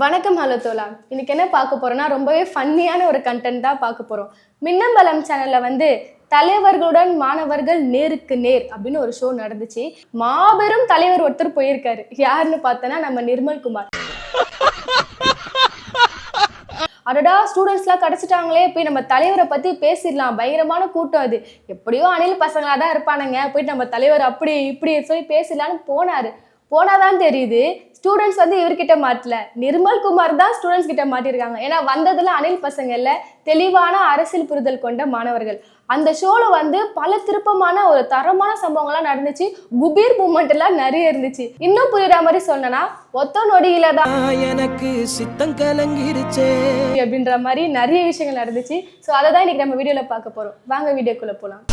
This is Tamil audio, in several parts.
வணக்கம் ஹலோ தோலா. இன்னைக்கு என்ன பார்க்க போறோம்னா ரொம்பவே ஃபன்னியான ஒரு கண்டென்ட் தான் பார்க்க போறோம். மின்னம்பலம் சேனல்ல வந்து தலைவர்களுடன் மாணவர்கள் நேருக்கு நேர் அப்படின்னு ஒரு ஷோ நடந்துச்சு. மாபெரும் தலைவர் ஒருத்தர் போயிருக்காரு. யாருன்னு பார்த்தோன்னா நம்ம நிர்மல் குமார். அடடா ஸ்டூடெண்ட்ஸ்லாம் கிடச்சிட்டாங்களே, போய் நம்ம தலைவரை பற்றி பேசிடலாம், பயங்கரமான கூட்டம் அது, எப்படியோ அணில் பசங்களாக தான் இருப்பானுங்க, போயிட்டு நம்ம தலைவர் அப்படி இப்படி சொல்லி பேசிடலான்னு போனாதான் தெரியுது ஸ்டூடெண்ட்ஸ் வந்து இவர்கிட்ட மாட்டல, நிர்மல் குமார் தான் ஸ்டூடெண்ட்ஸ் கிட்ட மாட்டிருக்காங்க. ஏன்னா வந்ததுல அணில் பசங்க இல்ல, தெளிவான அரசியல் புரிதல் கொண்ட மாணவர்கள். அந்த ஷோல வந்து பல திருப்பமான ஒரு தரமான சம்பவங்கள்லாம் நடந்துச்சு. குபீர் மூமெண்ட் எல்லாம் நிறைய இருந்துச்சு. இன்னும் புரியுற மாதிரி சொன்னா ஒத்த நொடியில தான் எனக்கு சித்தம் கலங்கிருச்சே அப்படின்ற மாதிரி நிறைய விஷயங்கள் நடந்துச்சு. ஸோ அதை தான் இன்னைக்கு நம்ம வீடியோல பார்க்க போறோம். வாங்க வீடியோக்குள்ள போலாம்.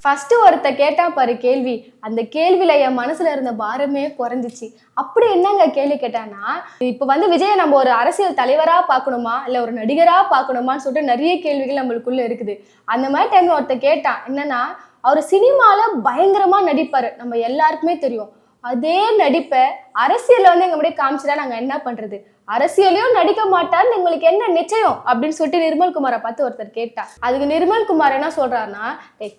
ஃபர்ஸ்ட் ஒருத்த கேட்டா பாரு கேள்வி, அந்த கேள்வியில என் மனசுல இருந்த பாரமே குறைஞ்சிச்சு. அப்படி என்னங்க கேள்வி கேட்டானா, இப்ப வந்து விஜயை நம்ம ஒரு அரசியல் தலைவரா பார்க்கணுமா இல்ல ஒரு நடிகரா பார்க்கணுமான்னு சொல்லிட்டு நிறைய கேள்விகள் நம்மளுக்குள்ள இருக்குது. அந்த மாதிரி டைம்ல ஒருத்த கேட்டான் என்னன்னா, அவர் சினிமால பயங்கரமா நடிப்பாரு, நம்ம எல்லாருக்குமே தெரியும். அதே நடிப்பை அரசியல்ல வந்து எங்க முன்னாடி காமிச்சுட்டா நாங்க என்ன பண்றது, அரசியலையும் நடிக்க மாட்டான்னு உங்களுக்கு என்ன நிச்சயம் அப்படின்னு சொல்லிட்டு நிர்மல் குமாரை பார்த்து ஒருத்தர் கேட்டா. அதுக்கு நிர்மல் குமார் என்ன சொல்றாருன்னா,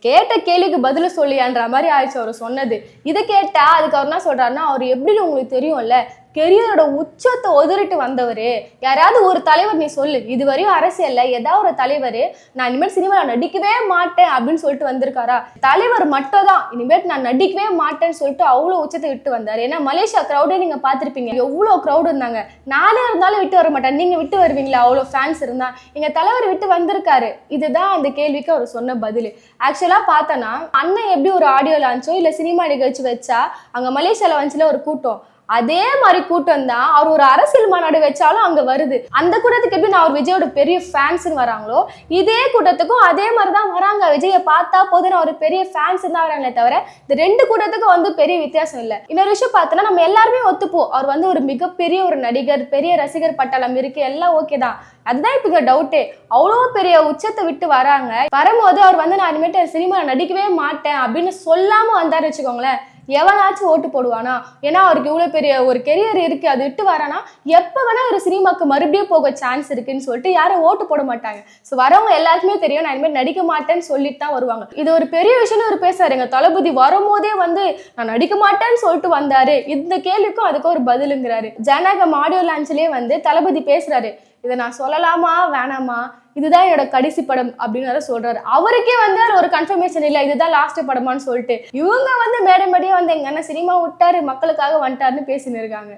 கேட்ட கேள்விக்கு பதில சொல்லியான்ற மாதிரி ஆயிடுச்சு அவர் சொன்னது. இதை கேட்டா அதுக்கு அவர் என்ன சொல்றாருன்னா, அவர் எப்படின்னு உங்களுக்கு தெரியும்ல, கெரியரோட உச்சத்தை உதறிட்டு வந்தவர், யாராவது ஒரு தலைவர் நீ சொல்லு, இதுவரையும் அரசியல்ல ஏதாவது ஒரு தலைவர் நான் இனிமேல் சினிமாவில் நடிக்கவே மாட்டேன் அப்படின்னு சொல்லிட்டு வந்திருக்காரா? தலைவர் மட்டும் தான் இனிமேல் நான் நடிக்கவே மாட்டேன்னு சொல்லிட்டு அவ்வளோ உச்சத்தை விட்டு வந்தார். ஏன்னா மலேசியா க்ரௌடே நீங்க பார்த்துருப்பீங்க, எவ்வளோ க்ரௌடு இருந்தாங்க. நானே இருந்தாலும் விட்டு வர மாட்டேன், நீங்க விட்டு வருவீங்களா? அவ்வளோ ஃபேன்ஸ் இருந்தா. எங்க தலைவர் விட்டு வந்திருக்காரு. இதுதான் அந்த கேள்விக்கு அவர் சொன்ன பதில். ஆக்சுவலா பார்த்தோன்னா அண்ணன் எப்படி ஒரு ஆடியோ லான்ச்சோ இல்ல சினிமா நிகழ்ச்சி வச்சா அங்க மலேசியால வந்துச்சுல ஒரு கூட்டம், அதே மாதிரி கூட்டம் தான் அவர் ஒரு அரசியல் மாநாடு வச்சாலும் அங்க வருது. அந்த கூட்டத்துக்கு எப்படி நான் ஒரு விஜயோட பெரிய ஃபேன்ஸ்ன்னு வராங்களோ, இதே கூட்டத்துக்கும் அதே மாதிரி தான் வராங்க. விஜயை பார்த்தா போதும் ஒரு பெரிய ஃபேன்ஸ் தான் வராங்களே தவிர இந்த ரெண்டு கூட்டத்துக்கும் வந்து பெரிய வித்தியாசம் இல்லை. இன்னொரு விஷயம் பார்த்தோன்னா நம்ம எல்லாருமே ஒத்துப்போம், அவர் வந்து ஒரு மிகப்பெரிய ஒரு நடிகர், பெரிய ரசிகர் பட்டாளம் இருக்கு, எல்லாம் ஓகே தான். அதுதான் இப்போ இங்க டவுட்டே. அவ்வளோ பெரிய உச்சத்தை விட்டு வராங்க, வரும்போது அவர் வந்து நான் இனிமேட்டு சினிமாவில் நடிக்கவே மாட்டேன் அப்படின்னு சொல்லாம வந்தாரு வச்சுக்கோங்களேன், எவனாச்சும் ஓட்டு போடுவானா? ஏன்னா அவருக்கு இவ்வளோ பெரிய ஒரு கெரியர் இருக்கு, அது விட்டு வரானா எப்போ வேணா ஒரு சினிமாக்கு மறுபடியும் போக சான்ஸ் இருக்குன்னு சொல்லிட்டு யாரும் ஓட்டு போட மாட்டாங்க. ஸோ வரவங்க எல்லாருக்குமே தெரியும் நான் இனிமேல் நடிக்க மாட்டேன்னு சொல்லிட்டு தான் வருவாங்க. இது ஒரு பெரிய விஷயம்னு ஒரு பேசுறாரு. எங்க தளபதி வரும்போதே வந்து நான் நடிக்க மாட்டேன்னு சொல்லிட்டு வந்தாரு. இந்த கேள்விக்கும் அதுக்கும் ஒரு பதிலுங்கிறாரு. ஜனநாயகம் ஆடியோ லான்ச்லயே வந்து தளபதி பேசுறாரு, இதை நான் சொல்லலாமா வேணாமா, இதுதான் என்னோட கடைசி படம் அப்படின்னு சொல்றாரு. அவருக்கே வந்து ஒரு கன்ஃபர்மேஷன் இல்லை இதுதான் லாஸ்ட் படமான்னு சொல்லிட்டு. இவங்க வந்து மேடையே வந்து எங்க அண்ணன் சினிமா விட்டாரு மக்களுக்காக வந்துட்டாருன்னு பேசின்னு இருக்காங்க.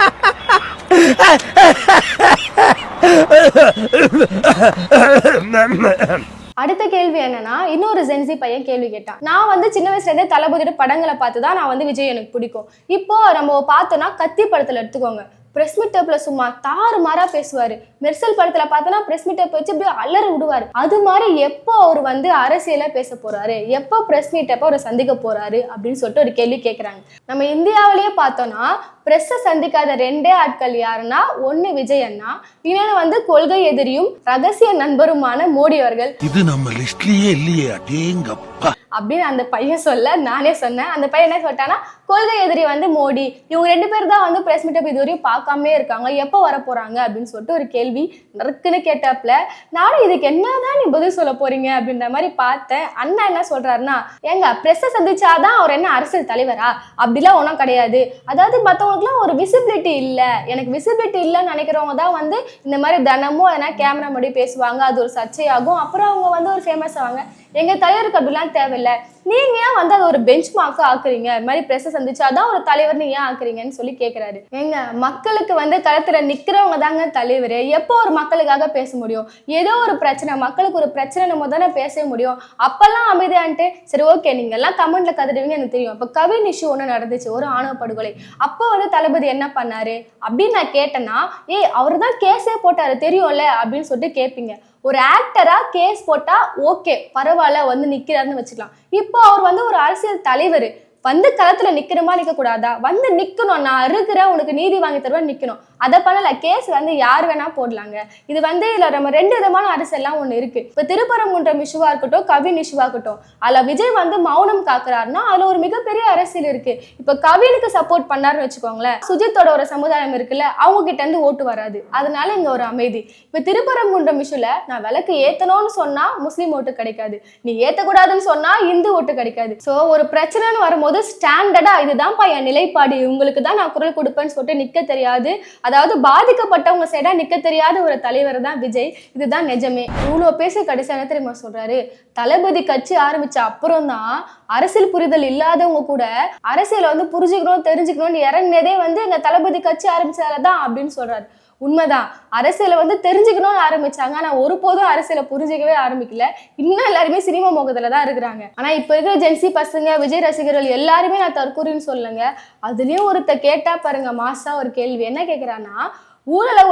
அடுத்த கேள்வி என்னன்னா, இன்னொரு ஜென்சி பையன் கேள்வி கேட்டான். நான் வந்து சின்ன வயசுல இருந்தே தளபதியோட படங்களை பார்த்துதான் நான் வந்து விஜய் எனக்கு பிடிக்கும். இப்போ நம்ம பார்த்தோம்னா கத்தி படத்துல எடுத்துக்கோங்க, பிரஸ் மீட் டேப்ல சும்மா தாறு மாறா பேசுவாரு. மெர்சல் படத்துல பார்த்தோன்னா பிரஸ் மீட் டேப் வச்சு அப்படியே அலற விடுவாரு. அது மாதிரி எப்போ அவர் வந்து அரசியல பேச போறாரு, எப்போ பிரஸ் மீட் டேப்ப அவர் சந்திக்க போறாரு அப்படின்னு சொல்லிட்டு ஒரு கேள்வி கேட்கறாங்க. நம்ம இந்தியாவிலேயே பார்த்தோம்னா பிரஸ்ஸை சந்திக்காத ரெண்டே ஆட்கள் யாருன்னா, ஒன்னு விஜய் அண்ணா, இன்னொன்னு வந்து கொள்கை எதிரியும் ரகசிய நண்பருமான மோடி அவர்கள். இது நம்ம லிஸ்ட்லயே இல்லையே அடேங்கப்பா அப்படின்னு அந்த பையன் சொல்ல நானே சொன்னேன். அந்த பையன் என்ன சொல்லிட்டானா, கொள்கை எதிரி வந்து மோடி, இவங்க ரெண்டு பேர் தான் வந்து பிரஸ் மீட்டப் இதுவரையும் பார்க்காமே இருக்காங்க, எப்போ வர போறாங்க அப்படின்னு சொல்லிட்டு ஒரு கேள்வி நறுக்குன்னு கேட்டாப்ல. நானும் இதுக்கு என்னதான் நீ பதில் சொல்ல போறீங்க அப்படின்ற மாதிரி பார்த்தேன். அண்ணா என்ன சொல்றாருன்னா, ஏங்க பிரஸ்ஸை சந்திச்சாதான் அவர் என்ன அரசியல் தலைவரா? அப்படிலாம் ஒன்றும் கிடையாது. அதாவது மற்றவங்களுக்குலாம் ஒரு விசிபிலிட்டி இல்லை, எனக்கு விசிபிலிட்டி இல்லைன்னு நினைக்கிறவங்க தான் வந்து இந்த மாதிரி தினமும் எதனா கேமரா முன்னாடி பேசுவாங்க, அது ஒரு சர்ச்சையாகும், அப்புறம் அவங்க வந்து ஒரு ஃபேமஸ் ஆவாங்க. எங்க தலைவருக்கு அப்படிலாம் தேவையில்லை. நீங்க ஏன் வந்து அது ஒரு பெஞ்ச் மார்க்கா ஆக்குறீங்க, இது மாதிரி பிரஸ் சந்திச்சாதான் ஒரு தலைவர் நீங்க ஏன் ஆக்குறீங்கன்னு சொல்லி கேட்கிறாரு. எங்க மக்களுக்கு வந்து களத்துல நிக்கிறவங்க தாங்க தலைவர். எப்போ ஒரு மக்களுக்காக பேச முடியும்? ஏதோ ஒரு பிரச்சனை, மக்களுக்கு ஒரு பிரச்சனை நம்ம தானே பேச முடியும். அப்பெல்லாம் அமைதியான்ட்டு சரி ஓகே நீங்க எல்லாம் கமெண்ட்ல கதறுவீங்க எனக்கு தெரியும். அப்ப கவின் இஷ்யூ ஒண்ணு நடந்துச்சு, ஒரு ஆணவ படுகொலை. அப்போ வந்து தளபதி என்ன பண்ணாரு அப்படின்னு நான் கேட்டேன்னா, அவரு தான் கேஸே போட்டாரு தெரியும்ல அப்படின்னு சொல்லிட்டு கேட்பீங்க. ஒரு ஆக்டரா கேஸ் போட்டா ஓகே பரவாயில்ல வந்து நிக்கிறாருன்னு வச்சுக்கலாம். இப்போ அவர் வந்து ஒரு அரசியல் தலைவர், வந்து களத்துல நிக்கணுமா நிக்க கூடாதா, வந்து நிக்கணும், நான் இருக்கிறேன் உனக்கு நீதி வாங்கி தருவேன் நிக்கணும். அதை பண்ணல. கேஸ் வந்து யார் வேணா போடலாங்க. இது வந்து இதுல நம்ம ரெண்டு விதமான அரசியல்லாம் ஒண்ணு இருக்கு. இப்ப திருப்பரங்குன்றம் இஷ்யூவா இருக்கட்டும், கவின் இஷ்யூவா இருக்கட்டும், அதுல விஜய் வந்து மௌனம் காக்குறாருன்னா அதுல ஒரு மிகப்பெரிய அரசியல் இருக்கு. இப்ப கவினுக்கு சப்போர்ட் பண்ணாருன்னு வச்சுக்கோங்களேன், சுஜித்தோட ஒரு சமுதாயம் இருக்குல்ல, அவங்க கிட்ட இருந்து ஓட்டு வராது, அதனால இங்க ஒரு அமைதி. இப்ப திருப்பரங்குன்றம் இஷ்யூல நான் விளக்கு ஏத்தணும்னு சொன்னா முஸ்லீம் ஓட்டு கிடைக்காது, நீ ஏத்தக்கூடாதுன்னு சொன்னா இந்து ஓட்டு கிடைக்காது. சோ ஒரு பிரச்சனைன்னு வரும்போது ஸ்டாண்டர்டா இதுதான்ப்பா என் நிலைப்பாடு, இவங்களுக்கு தான் நான் குரல் கொடுப்பேன்னு சொல்லிட்டு நிக்க தெரியாது, அதாவது பாதிக்கப்பட்டவங்க சைடா நிக்க தெரியாத ஒரு தலைவர் தான் விஜய். இதுதான் நிஜமே. இவ்வளவு பேச கடைசியா என்ன தெரியுமா சொல்றாரு, தளபதி கட்சி ஆரம்பிச்ச அப்புறம் தான் அரசியல் புரிதல் இல்லாதவங்க கூட அரசியலை வந்து புரிஞ்சுக்கணும் தெரிஞ்சுக்கணும்னு இறங்கினதே வந்து எங்க தளபதி கட்சி ஆரம்பிச்சாலதான் அப்படின்னு சொல்றாரு. உண்மைதான், அரசியலை வந்து தெரிஞ்சுக்கணும்னு ஆரம்பிச்சாங்க, ஆனா ஒருபோதும் அரசியலை புரிஞ்சிக்கவே ஆரம்பிக்கல. இன்னும் எல்லாருமே சினிமா முகத்துல தான் இருக்கிறாங்க. ஆனா இப்ப இருக்கிற ஜென்சி பசங்க, விஜய் ரசிகர்கள் எல்லாருமே நான் தற்கூறின்னு சொல்லுங்க. அதுலயும் ஒருத்த கேட்டா பாருங்க மாசா ஒரு கேள்வி என்ன கேக்குறான்னா, ஊழலை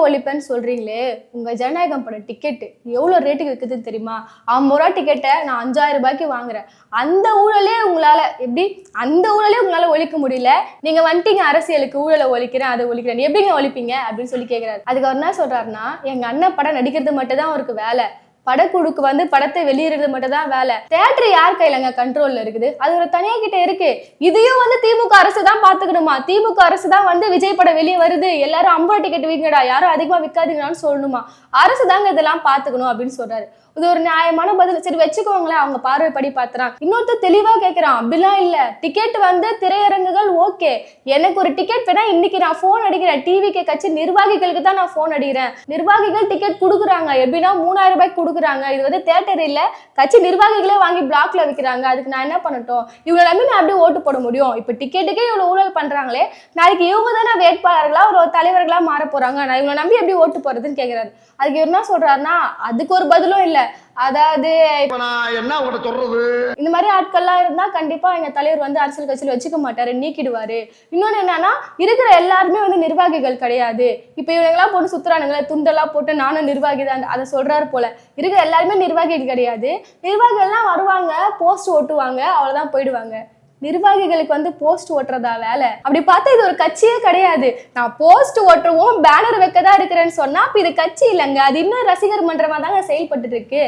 ஒழிப்பேன்னு சொல்றீங்களே, உங்க ஜனநாயகம் பட டிக்கெட்டு எவ்வளவு ரேட்டுக்கு இருக்குதுன்னு தெரியுமா? 50 ரூபா டிக்கெட்டை நான் 5000 ரூபாய்க்கு வாங்குறேன். அந்த ஊழலே உங்களால எப்படி, அந்த ஊழலே உங்களால ஒழிக்க முடியல, நீங்க வந்துட்டீங்க அரசியலுக்கு ஊழலை ஒழிக்கிறேன் அதை ஒழிக்கிறேன், எப்படிங்க ஒழிப்பீங்க அப்படின்னு சொல்லி கேட்கிறாரு. அதுக்கு அவர் என்ன சொல்றாருன்னா, எங்க அண்ணன் படம் நடிக்கிறது மட்டும் தான் அவருக்கு வேலை, படக்குழுக்கு வந்து படத்தை வெளியிடுறது மட்டும் தான் வேலை, தியேட்டர் யார் கையிலங்க கண்ட்ரோல்ல இருக்குது, அது ஒரு தனியா கிட்ட இருக்கு. இதையும் வந்து திமுக அரசு தான் பாத்துக்கணுமா, திமுக அரசு தான் வந்து விஜய் படம் வெளியே வருது எல்லாரும் 50 ரூபா டிக்கெட் விற்கடா, யாரும் அதிகமா விற்காதீங்கன்னு சொல்லணுமா, அரசு தாங்க இதெல்லாம் பாத்துக்கணும் அப்படின்னு சொல்றாரு. இது ஒரு நியாயமான பதில். சரி வச்சுக்கோங்களேன், அவங்க பார்வைப்படி பாத்துறான். இன்னொருத்தர் தெளிவா கேட்கிறான், அப்படிலாம் இல்ல, டிக்கெட் வந்து திரையரங்குகள் ஓகே, எனக்கு ஒரு டிக்கெட் வேணா இன்னைக்கு நான் போன் அடிக்கிறேன், டிவிக்கு கட்சி நிர்வாகிகளுக்கு தான் நான் போன் அடிக்கிறேன், நிர்வாகிகள் டிக்கெட் கொடுக்குறாங்க, எப்படின்னா 3000 ரூபாய்க்கு கொடுக்குறாங்க, இது வந்து தியேட்டர் இல்ல கட்சி நிர்வாகிகளே வாங்கி பிளாக்ல விற்கிறாங்க, அதுக்கு நான் என்ன பண்ணட்டும், இவங்க நம்பி நான் அப்படியே ஓட்டு போட முடியும், இப்ப டிக்கெட்டுக்கே இவ்வளவு ஊழல் பண்றாங்களே, நாளைக்கு இவங்க தானே வேட்பாளர்களா ஒரு தலைவர்களா மாற போறாங்க, நான் இவங்களை நம்பி எப்படி ஓட்டு போறதுன்னு கேட்கிறாரு. அதுக்கு என்ன சொல்றாருன்னா, அதுக்கு ஒரு பதிலும் இல்ல, அதாவது இந்த மாதிரி ஆட்கள்லாம் இருந்தா கண்டிப்பா எங்க தலைவர் வந்து அரசியல் கட்சியில் வச்சுக்க மாட்டாரு, நீக்கிடுவாரு. இன்னொன்னு என்னன்னா, இருக்கிற எல்லாருமே வந்து நிர்வாகிகள் கிடையாது, இப்ப இவங்கெல்லாம் போட்டு சுத்துறானுங்களே துண்டெல்லாம் போட்டு நானும் நிர்வாகி தான் அதை சொல்றாரு போல, இருக்கிற எல்லாருமே நிர்வாகிகள் கிடையாது, நிர்வாகிகள்லாம் வருவாங்க போஸ்ட் ஓட்டுவாங்க அவ்வளவுதான் போயிடுவாங்க. நிர்வாகிகளுக்கு வந்து போஸ்ட் ஓட்டுறதா வேலை? அப்படி பார்த்தா இது ஒரு கட்சியே கிடையாது. நான் போஸ்ட் ஓட்டுறவும் பேனர் வைக்கதான் இருக்கிறேன்னு சொன்னா அப்ப இது கட்சி இல்லைங்க, அது இன்னும் ரசிகர் மன்றமா தாங்க செயல்பட்டு இருக்கு.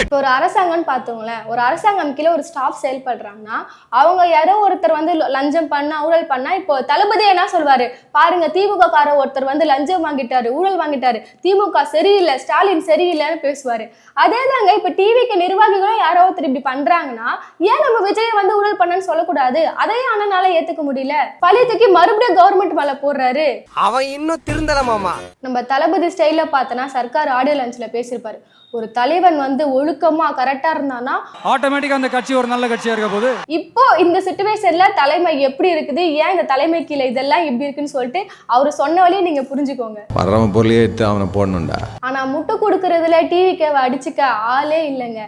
இப்போ ஒரு அரசாங்கம்னு பார்த்தோங்களேன், ஒரு அரசாங்கம் கீழே ஒரு ஸ்டாஃப் செயல்படுறாங்கன்னா அவங்க யாரோ ஒருத்தர் வந்து லஞ்சம் பண்ணா ஊழல் பண்ணா, இப்போ தளபதி என்ன சொல்வாரு பாருங்க, திமுக கார ஒருத்தர் வந்து லஞ்சம் வாங்கிட்டாரு ஊழல் வாங்கிட்டாரு, திமுக சரியில்லை ஸ்டாலின் சரியில்லைன்னு பேசுவாரு. அதே தாங்க இப்ப டிவிக்கு நிர்வாகிகளும் யாரோ ஒருத்தர் இப்படி பண்றாங்கன்னா ஏன் நம்ம விஜய் வந்து ஊழல் பண்ணன்னு சொல்லக்கூடாது, அதையும் அண்ணனால ஏத்துக்க முடியல, பழைய தூக்கி மறுபடியும் கவர்மெண்ட் மேல போடுறாரு. அவன் இன்னும் திருந்தலமாமா. நம்ம தளபதி ஸ்டைல பார்த்தனா சர்க்கார் ஆடியோ லஞ்ச்ல பேசியிருப்பாரு, ஒரு தலைவன் வந்து ஒழுக்கமா கரெக்டா இருந்தானா ஆட்டோமேட்டிக்கா அந்த கட்சி ஒரு நல்ல கட்சியா இருக்க போது. இப்போ இந்த சிச்சுவேஷன்ல தலைமை எப்படி இருக்குது, ஏன் இந்த தலைமை கீழே இதெல்லாம் எப்படி இருக்குன்னு சொல்லிட்டு அவரு சொன்ன வழியை நீங்க புரிஞ்சுக்கோங்க. வர்றவ பொருளையே எடுத்து அவனை போடணும்டா. ஆனா முட்டு கொடுக்கறதுல டிவிக்கு அடிச்சுக்க ஆளே இல்லைங்க.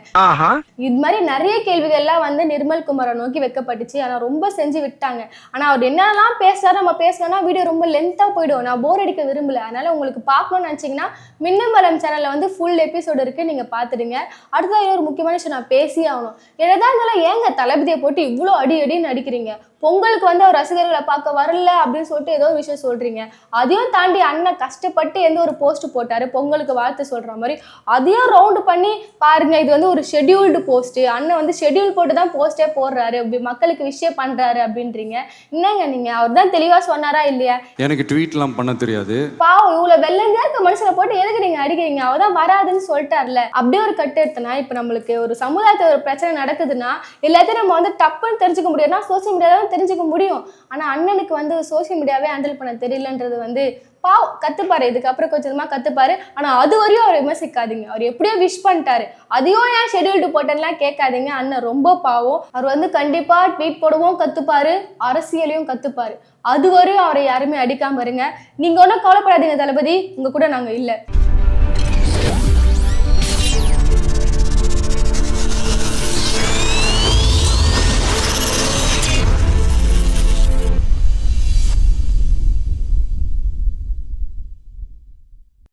இது மாதிரி நிறைய கேள்விகள்லாம் வந்து நிர்மல் குமாரை நோக்கி வைக்கப்பட்டுச்சு, ஆனா ரொம்ப செஞ்சு விட்டாங்க. ஆனா அவர் என்னெல்லாம் பேசுறாரு நம்ம பேசணும்னா வீடியோ ரொம்ப லென்த்தா போயிடும், நான் போர் அடிக்க விரும்பல. அதனால உங்களுக்கு பார்க்கணும்னு நினைச்சீங்கன்னா மின்னமலம் சேனல்ல வந்து ஃபுல் எபிசோடு இருக்கு, நீங்க பாத்துடுங்க. அடுத்தது ஒரு முக்கியமான விஷயம் நான் பேசி ஆகணும், என்னதான் ஏங்க தளபதியை போட்டு இவ்வளோ அடின்னு அடிக்கிறீங்க, பொங்கலுக்கு வந்து அவர் ரசிகர்களை பார்க்க வரல அப்படின்னு சொல்லிட்டு ஏதோ விஷயம் சொல்றீங்க, அதையும் தாண்டி அண்ணன் கஷ்டப்பட்டு எந்த ஒரு போஸ்ட் போட்டாரு பொங்கலுக்கு வாழ்த்து சொல்ற மாதிரி, அதையும் ரவுண்டு பண்ணி பாருங்க இது வந்து ஒரு ஷெட்யூல்டு போஸ்ட், அண்ணன் வந்து ஷெட்யூல் போட்டு தான் போஸ்டே போடுறாரு, மக்களுக்கு விஷயம் பண்றாரு அப்படின்றீங்க. என்னங்க நீங்க, அவர் தான் தெளிவா சொன்னாரா இல்லையா? எனக்கு ட்வீட்லாம் பண்ண தெரியாது, பாவம் இவ்வளவு வெள்ளங்க இருக்க மனுஷனை போட்டு எதுக்கு நீங்க அடிக்கிறீங்க, அவதான் வராதுன்னு சொல்லிட்டார்ல. அப்படியே ஒரு கட்டு எடுத்தனா இப்ப நம்மளுக்கு ஒரு சமுதாயத்துல ஒரு பிரச்சனை நடக்குதுன்னா எல்லாத்தையும் நம்ம வந்து டப்புன்னு தெரிஞ்சுக்க முடியும்னா சோசியல் மீடியால தெரிஞ்சுக்க முடியும். ஆனா அண்ணனுக்கு வந்து சோசியல் மீடியாவே ஹேண்டில் பண்ண தெரியலன்றது வந்து பாவம், கத்துப்பாரு, இதுக்கப்புறம் கொஞ்சமா கத்துப்பாரு. ஆனா அது வரையும் அவர் விமர்சிக்காதீங்க, அவர் எப்படியோ விஷ் பண்ணிட்டாரு, அதையும் ஏன் ஷெட்யூல்டு போட்டேன்லாம் கேட்காதீங்க. அண்ணன் ரொம்ப பாவம், அவர் வந்து கண்டிப்பா ட்வீட் போடவும் கத்துப்பாரு, அரசியலையும் கத்துப்பாரு, அது வரையும் அவரை யாருமே அடிக்காம இருங்க. நீங்க ஒன்றும் கவலைப்படாதீங்க தளபதி, உங்க கூட நாங்க இல்லை.